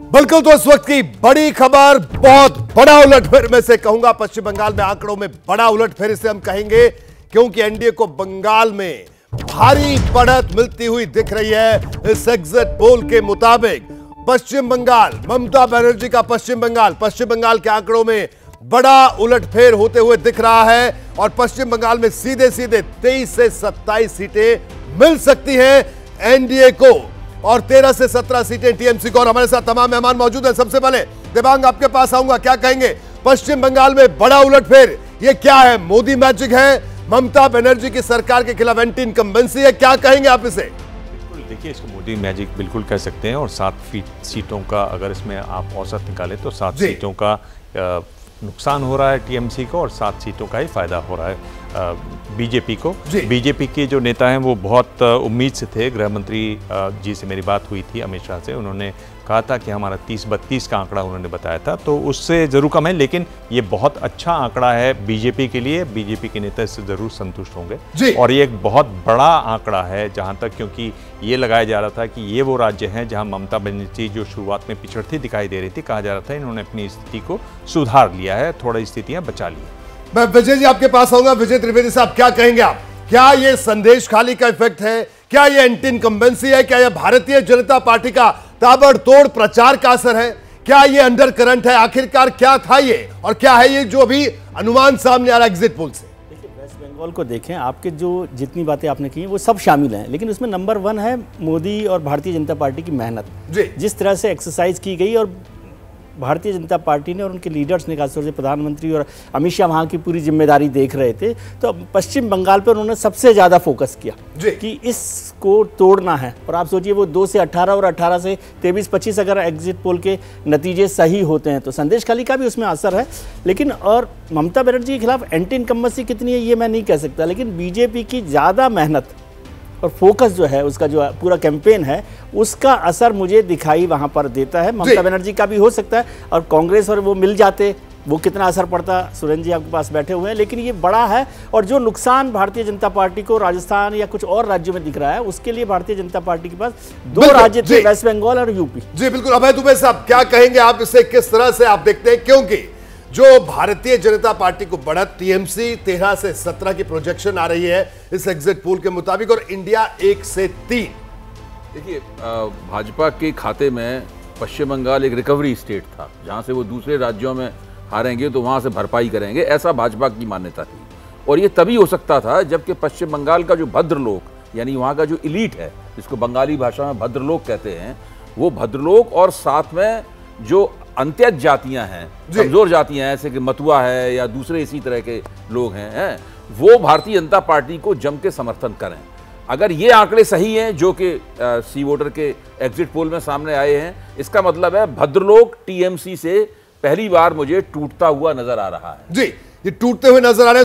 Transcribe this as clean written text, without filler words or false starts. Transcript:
बिल्कुल, तो इस वक्त की बड़ी खबर, बहुत बड़ा उलटफेर में से कहूंगा। पश्चिम बंगाल में आंकड़ों में बड़ा उलटफेर इसे हम कहेंगे, क्योंकि एनडीए को बंगाल में भारी बढ़त मिलती हुई दिख रही है। इस एग्जिट पोल के मुताबिक पश्चिम बंगाल, ममता बनर्जी का पश्चिम बंगाल के आंकड़ों में बड़ा उलटफेर होते हुए दिख रहा है और पश्चिम बंगाल में सीधे सीधे 23 से 27 सीटें मिल सकती हैं एनडीए को और 13 से 17 सीटें टीएमसी को। और हमारे साथ तमाम मेहमान मौजूद हैं। सबसे पहले दिव्यांग, आपके पास आऊंगा, क्या कहेंगे? पश्चिम बंगाल में बड़ा उलटफेर, ये क्या है? मोदी मैजिक है? ममता बनर्जी की सरकार के खिलाफ एंटी इनकम्बेंसी है? क्या कहेंगे आप इसे? बिल्कुल, देखिए, इसको मोदी मैजिक बिल्कुल कह सकते हैं। और 7 सीटों का अगर इसमें आप औसत निकालें तो 7 सीटों का नुकसान हो रहा है टीएमसी को और 7 सीटों का ही फायदा हो रहा है बीजेपी को। बीजेपी के जो नेता हैं वो बहुत उम्मीद से थे। गृह मंत्री जी से मेरी बात हुई थी, अमित शाह से। उन्होंने कहा था कि हमारा 30-32 का आंकड़ा उन्होंने बताया था, तो उससे ज़रूर कम है, लेकिन ये बहुत अच्छा आंकड़ा है बीजेपी के लिए। बीजेपी के नेता इससे ज़रूर संतुष्ट होंगे और ये एक बहुत बड़ा आंकड़ा है जहाँ तक, क्योंकि ये लगाया जा रहा था कि ये वो राज्य हैं जहाँ ममता बनर्जी जो शुरुआत में पिछड़ती दिखाई दे रही थी, कहा जा रहा था इन्होंने अपनी स्थिति को सुधार लिया है, थोड़ी स्थितियाँ बचा ली है। मैं विजय जी आपके पास आऊंगा। विजय त्रिवेदी साहब, क्या कहेंगे आप? क्या ये संदेश खाली का इफेक्ट है? क्या ये एंटी इनकम्बेंसी है? क्या ये भारतीय जनता पार्टी का ताबड़तोड़ प्रचार का असर है? क्या ये अंडर करंट है? आखिरकार क्या था ये और क्या है ये जो अभी अनुमान सामने आ रहा है एग्जिट पोल से? देखिए, वेस्ट बंगाल को देखें, आपके जो जितनी बातें आपने की वो सब शामिल हैं, लेकिन उसमें नंबर 1 है मोदी और भारतीय जनता पार्टी की मेहनत। जिस तरह से एक्सरसाइज की गई और भारतीय जनता पार्टी ने और उनके लीडर्स ने, खासतौर से प्रधानमंत्री और अमित शाह वहाँ की पूरी जिम्मेदारी देख रहे थे, तो पश्चिम बंगाल पर उन्होंने सबसे ज़्यादा फोकस किया कि इसको तोड़ना है। और आप सोचिए, वो 2 से 18 और 18 से 23-25 अगर एग्जिट पोल के नतीजे सही होते हैं तो संदेश खाली का भी उसमें असर है। लेकिन और ममता बनर्जी के खिलाफ एंटी इनकम्बेंसी कितनी है ये मैं नहीं कह सकता, लेकिन बीजेपी की ज़्यादा मेहनत और फोकस जो है, उसका जो पूरा कैंपेन है, उसका असर मुझे दिखाई वहां पर देता है। ममता बनर्जी का भी हो सकता है और कांग्रेस और वो मिल जाते, वो कितना असर पड़ता, सुरेंद्र जी आपके पास बैठे हुए हैं। लेकिन ये बड़ा है और जो नुकसान भारतीय जनता पार्टी को राजस्थान या कुछ और राज्यों में दिख रहा है, उसके लिए भारतीय जनता पार्टी के पास 2 राज्य थे, वेस्ट बंगाल और यूपी। जी बिल्कुल। अभय दुबे साहब, क्या कहेंगे आप इसे? किस तरह से आप देखते हैं? क्योंकि जो भारतीय जनता पार्टी को बढ़त टीएमसी 13 से 17 की प्रोजेक्शन आ रही है इस एग्जिट पोल के मुताबिक और इंडिया 1 से 3। देखिए, भाजपा के खाते में पश्चिम बंगाल एक रिकवरी स्टेट था, जहां से वो दूसरे राज्यों में हारेंगे तो वहां से भरपाई करेंगे, ऐसा भाजपा की मान्यता थी। और ये तभी हो सकता था जबकि पश्चिम बंगाल का जो भद्रलोक, यानी वहाँ का जो इलीट है, जिसको बंगाली भाषा में भद्रलोक कहते हैं, वो भद्रलोक और साथ में जो अंत्यज जातियां हैं, कमजोर जातियां हैं, जैसे कि मतुआ है या दूसरे इसी तरह के लोग हैं, वो भारतीय जनता पार्टी को जम के समर्थन करें। अगर ये आंकड़े सही हैं जो कि सी वोटर के एग्जिट पोल में सामने आए हैं, इसका मतलब है भद्रलोक टीएमसी से पहली बार मुझे टूटता हुआ नजर आ रहा है। जी, ये टूटते हुए नजर आ रहे हैं।